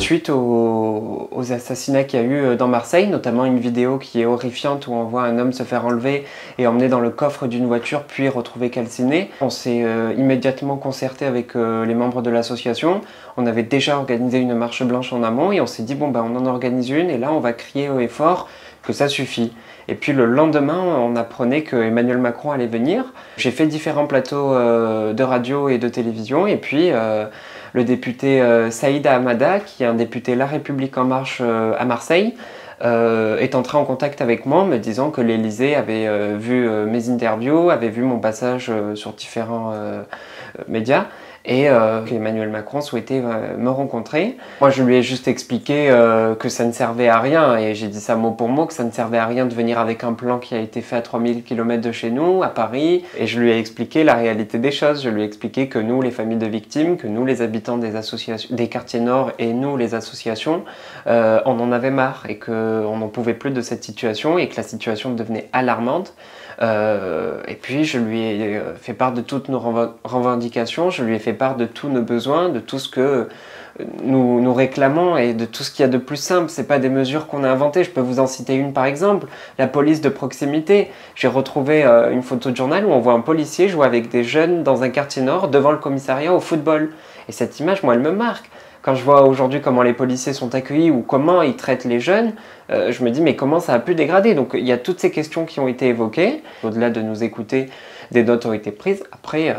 suite aux assassinats qu'il y a eu dans Marseille, notamment une vidéo qui est horrifiante où on voit un homme se faire enlever et emmener dans le coffre d'une voiture puis retrouvé calciné. On s'est immédiatement concerté avec les membres de l'association. On avait déjà organisé une marche blanche en amont et on s'est dit bon ben on en organise une et là on va crier haut et fort que ça suffit. Et puis le lendemain, on apprenait que Emmanuel Macron allait venir. J'ai fait différents plateaux de radio et de télévision et puis le député Saïd Hamada, qui est un député La République En Marche à Marseille, est entré en contact avec moi en me disant que l'Élysée avait vu mes interviews, avait vu mon passage sur différents médias et qu'Emmanuel Macron souhaitait me rencontrer. Moi je lui ai juste expliqué que ça ne servait à rien et j'ai dit ça mot pour mot, que ça ne servait à rien de venir avec un plan qui a été fait à 3000 km de chez nous, à Paris, et je lui ai expliqué la réalité des choses. Je lui ai expliqué que nous, les familles de victimes, que nous, les habitants des associations, des quartiers nord et nous, les associations, on en avait marre et qu'on n'en pouvait plus de cette situation et que la situation devenait alarmante. Et puis je lui ai fait part de toutes nos revendications, je lui ai fait part de tous nos besoins, de tout ce que nous réclamons et de tout ce qu'il y a de plus simple. C'est pas des mesures qu'on a inventées. Je peux vous en citer une par exemple, la police de proximité. J'ai retrouvé une photo de journal où on voit un policier jouer avec des jeunes dans un quartier nord devant le commissariat au football. Et cette image, moi, elle me marque. Quand je vois aujourd'hui comment les policiers sont accueillis ou comment ils traitent les jeunes, je me dis mais comment ça a pu dégrader? Donc il y a toutes ces questions qui ont été évoquées. Au-delà de nous écouter, des notes ont été prises. Après,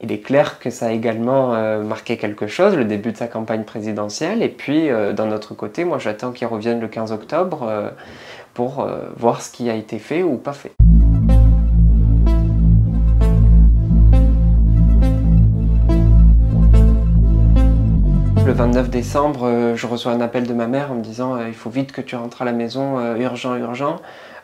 il est clair que ça a également marqué quelque chose, le début de sa campagne présidentielle. Et puis d'un autre côté, moi j'attends qu'il revienne le 15 octobre pour voir ce qui a été fait ou pas fait. Le 29 décembre, je reçois un appel de ma mère en me disant il faut vite que tu rentres à la maison, urgent, urgent.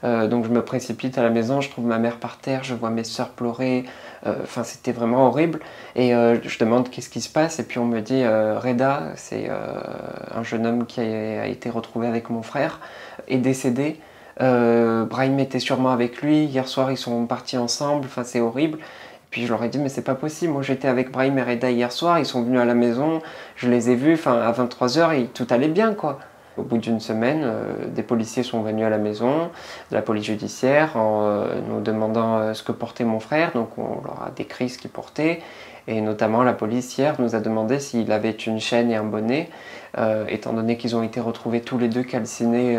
Donc je me précipite à la maison, je trouve ma mère par terre, je vois mes sœurs pleurer, enfin c'était vraiment horrible. Et je demande qu'est-ce qui se passe et puis on me dit Reda, c'est un jeune homme qui a été retrouvé avec mon frère, est décédé. Brahim était sûrement avec lui, hier soir ils sont partis ensemble, enfin c'est horrible. Puis je leur ai dit mais c'est pas possible, moi j'étais avec Brahim et Reda hier soir, ils sont venus à la maison, je les ai vus, enfin à 23 h tout allait bien quoi. Au bout d'une semaine, des policiers sont venus à la maison, de la police judiciaire, en nous demandant ce que portait mon frère, donc on leur a décrit ce qu'il portait, et notamment la police hier nous a demandé s'il avait une chaîne et un bonnet, étant donné qu'ils ont été retrouvés tous les deux calcinés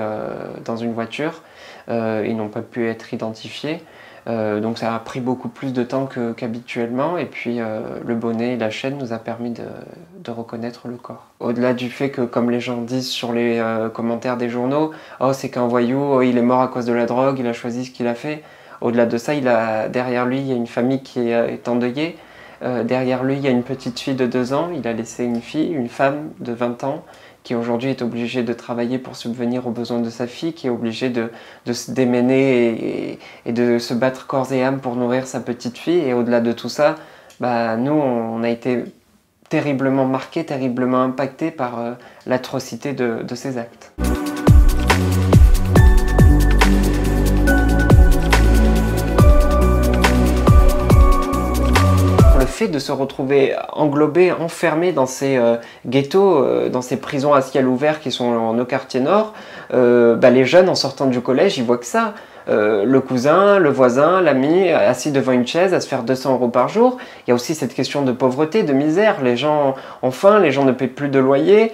dans une voiture, ils n'ont pas pu être identifiés. Donc ça a pris beaucoup plus de temps qu'habituellement et puis le bonnet et la chaîne nous a permis de reconnaître le corps. Au-delà du fait que, comme les gens disent sur les commentaires des journaux, « Oh c'est qu'un voyou, oh, il est mort à cause de la drogue, il a choisi ce qu'il a fait », au-delà de ça, derrière lui il y a une famille qui est endeuillée, derrière lui il y a une petite fille de 2 ans, il a laissé une femme de 20 ans, qui aujourd'hui est obligé de travailler pour subvenir aux besoins de sa fille, qui est obligé de se démener et de se battre corps et âme pour nourrir sa petite fille. Et au-delà de tout ça, bah, nous, on a été terriblement marqués, terriblement impactés par l'atrocité de ces actes. De se retrouver englobé, enfermé dans ces ghettos, dans ces prisons à ciel ouvert qui sont dans nos quartiers nord, les jeunes en sortant du collège, ils voient que ça. Le cousin, le voisin, l'ami, assis devant une chaise à se faire 200 € par jour. Il y a aussi cette question de pauvreté, de misère. Les gens ont faim, les gens ne paient plus de loyer.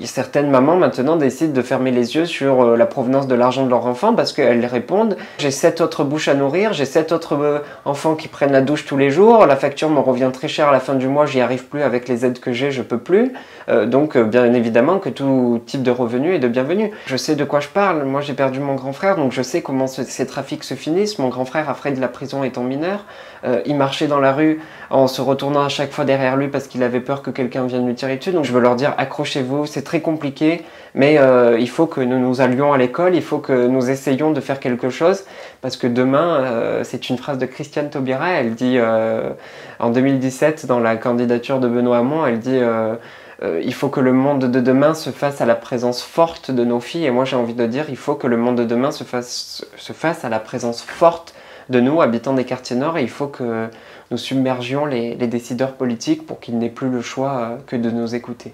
Certaines mamans maintenant décident de fermer les yeux sur la provenance de l'argent de leur enfant parce qu'elles répondent « J'ai 7 autres bouches à nourrir, j'ai 7 autres enfants qui prennent la douche tous les jours, la facture me revient très cher à la fin du mois, j'y arrive plus avec les aides que j'ai, je peux plus. » Donc bien évidemment que tout type de revenu est de bienvenu. Je sais de quoi je parle, moi j'ai perdu mon grand frère, donc je sais comment ces trafics se finissent. Mon grand frère a frais de la prison étant mineur, il marchait dans la rue en se retournant à chaque fois derrière lui parce qu'il avait peur que quelqu'un vienne lui tirer dessus. Donc je veux leur dire accrochez-vous, c'est très compliqué, mais il faut que nous nous allions à l'école, il faut que nous essayions de faire quelque chose, parce que demain, c'est une phrase de Christiane Taubira, elle dit en 2017 dans la candidature de Benoît Hamon, elle dit il faut que le monde de demain se fasse à la présence forte de nos filles. Et moi j'ai envie de dire il faut que le monde de demain se fasse à la présence forte de nous, habitants des quartiers nord. Et il faut que nous submergions les décideurs politiques pour qu'ils n'aient plus le choix que de nous écouter.